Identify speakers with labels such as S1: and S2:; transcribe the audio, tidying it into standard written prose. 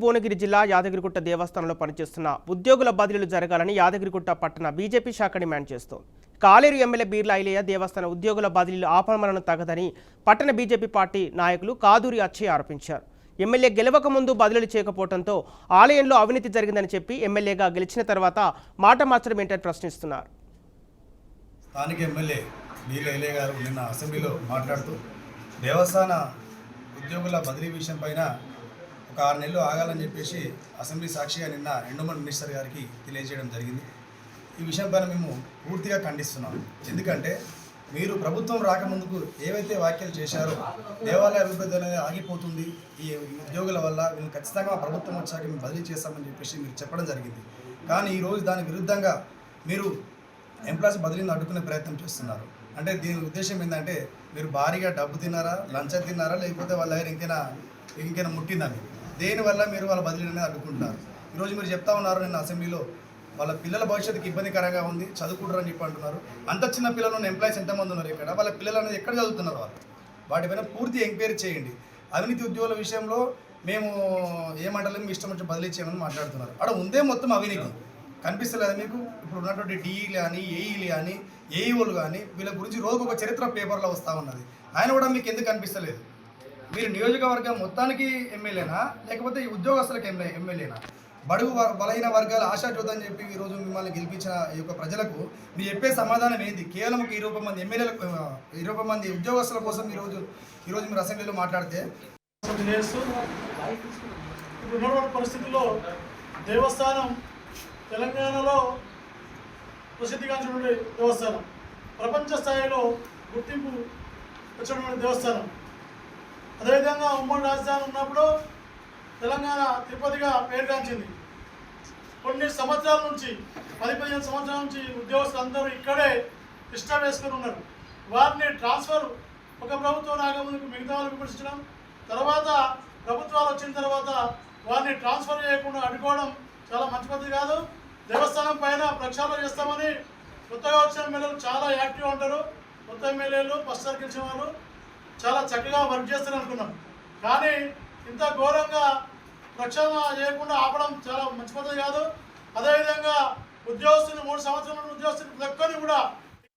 S1: భువనగిరి జిల్లా యాదగిరిగుట్ట దేవస్థానంలో పనిచేస్తున్న ఉద్యోగుల బదిలీలు జరగాలని యాదగిరిగుట్ట పట్టణ బీజేపీ శాఖ డిమాండ్ చేస్తోంది. కాలేరు ఎమ్మెల్యే బీర్లా ఐలయ్య దేవస్థాన ఉద్యోగుల బదిలీలు ఆపమనను తగదని పట్టణ బీజేపీ పార్టీ నాయకులు కాదూరి అచ్చయ్య ఆరోపించారు. ఎమ్మెల్యే గెలవక ముందు బదిలీలు చేయకపోవడంతో ఆలయంలో అవినీతి జరిగిందని చెప్పి ఎమ్మెల్యేగా గెలిచిన తర్వాత మాట మార్చడం ఏంటని ప్రశ్నిస్తున్నారు.
S2: స్థానిక ఎమ్మెల్యే బీర్లా ఐలయ్య గారు నిన్న అసెంబ్లీలో మాట్లాడుతూ దేవస్థాన ఉద్యోగుల బదిలీ విషయం పైన ఒక 6 నెలలు ఆగాలని చెప్పేసి అసెంబ్లీ సాక్షిగా నిన్న ఎండోమెంట్ మినిస్టర్ గారికి తెలియజేయడం జరిగింది. ఈ విషయం పైన మేము పూర్తిగా ఖండిస్తున్నాం. ఎందుకంటే మీరు ప్రభుత్వం రాకముందుకు ఏవైతే వ్యాఖ్యలు చేశారో దేవాలయ అభివృద్ధి అనేది ఆగిపోతుంది, ఈ ఉద్యోగుల వల్ల వీళ్ళు ఖచ్చితంగా ప్రభుత్వం వచ్చాక మేము బదిలీ చేస్తామని చెప్పేసి మీరు చెప్పడం జరిగింది. కానీ ఈరోజు దానికి విరుద్ధంగా మీరు ఎంప్లాయీస్ బదిలీని అడ్డుకునే ప్రయత్నం చేస్తున్నారు. అంటే దీని ఉద్దేశం ఏంటంటే మీరు భారీగా డబ్బు తిన్నారా, లంచం తిన్నారా, లేకపోతే వాళ్ళ దగ్గర ఇంకైనా ముట్టిందా? దేనివల్ల మీరు వాళ్ళ బదిలీని అనేది అడ్డుకుంటున్నారు. ఈరోజు మీరు చెప్తా ఉన్నారు నిన్న అసెంబ్లీలో వాళ్ళ పిల్లల భవిష్యత్తుకి ఇబ్బందికరంగా ఉంది, చదువుకుంటారు అని చెప్పి అంటున్నారు. అంత చిన్న పిల్లలు ఉన్న ఎంప్లాయీస్ ఎంతమంది ఉన్నారు ఇక్కడ, వాళ్ళ పిల్లలు అనేది ఎక్కడ చదువుతున్నారు వాళ్ళు? వాటిపైన పూర్తి ఎంక్వైరీ చేయండి. అవినీతి ఉద్యోగుల విషయంలో మేము ఏమంటలేదు, మీ ఇష్టం వచ్చి బదిలీ చేయమని మాట్లాడుతున్నారు. అక్కడ ఉందే మొత్తం అవినీతి కనిపిస్తలేదు మీకు? ఇప్పుడు ఉన్నటువంటి డిఈలు కానీ, ఏఈలు కానీ, ఏఈఓలు కానీ వీళ్ళ గురించి రోజుకు ఒక చరిత్ర పేపర్లో వస్తూ ఉన్నది. ఆయన కూడా మీకు ఎందుకు కనిపిస్తలేదు? మీరు నియోజకవర్గం మొత్తానికి ఎమ్మెల్యేనా, లేకపోతే ఈ ఉద్యోగస్తులకు ఎమ్మెల్యేనా? బడుగు బలహీన వర్గాల ఆశాజ్యోతి అని చెప్పి ఈరోజు మిమ్మల్ని గెలిపించిన ఈ యొక్క ప్రజలకు మీరు చెప్పే సమాధానం ఏంటి? కేవలం 20 మంది ఎమ్మెల్యేలకు 20 మంది ఉద్యోగస్తుల కోసం ఈరోజు మీరు అసెంబ్లీలో మాట్లాడితే
S3: ఇప్పుడున్నటువంటి పరిస్థితుల్లో దేవస్థానం తెలంగాణలో ప్రసిద్ధిగాంచినటువంటి దేవస్థానం, ప్రపంచ స్థాయిలో గుర్తింపు వచ్చినటువంటి దేవస్థానం. అదేవిధంగా ఉమ్మడి రాజధాని ఉన్నప్పుడు తెలంగాణ తిరుపతిగా పేరుగాంచింది. కొన్ని సంవత్సరాల నుంచి 10-15 సంవత్సరాల నుంచి ఉద్యోగస్తులు అందరూ ఇక్కడే ఇష్ట వేసుకొని ఉన్నారు. వారిని ట్రాన్స్ఫర్ ఒక ప్రభుత్వం రాకముందుకు మిగతా వాళ్ళు విమర్శించడం, తర్వాత ప్రభుత్వాలు వచ్చిన తర్వాత వారిని ట్రాన్స్ఫర్ చేయకుండా అడ్డుకోవడం చాలా మంచి పద్ధతి కాదు. దేవస్థానం పైన ప్రక్షాళన చేస్తామని కొత్తగా వచ్చిన ఎమ్మెల్యేలు చాలా యాక్టివ్గా ఉంటారు. కొత్త ఎమ్మెల్యేలు ఫస్ట్ సారి గెలిచిన వాళ్ళు చాలా చక్కగా వర్క్ చేస్తారు అనుకున్నాం. కానీ ఇంత ఘోరంగా ప్రక్షాళన చేయకుండా ఆపడం చాలా మంచి పద్ధతి కాదు. అదేవిధంగా ఉద్యోగస్తులు 3 సంవత్సరాల ఉద్యోగస్తులు లెక్కని కూడా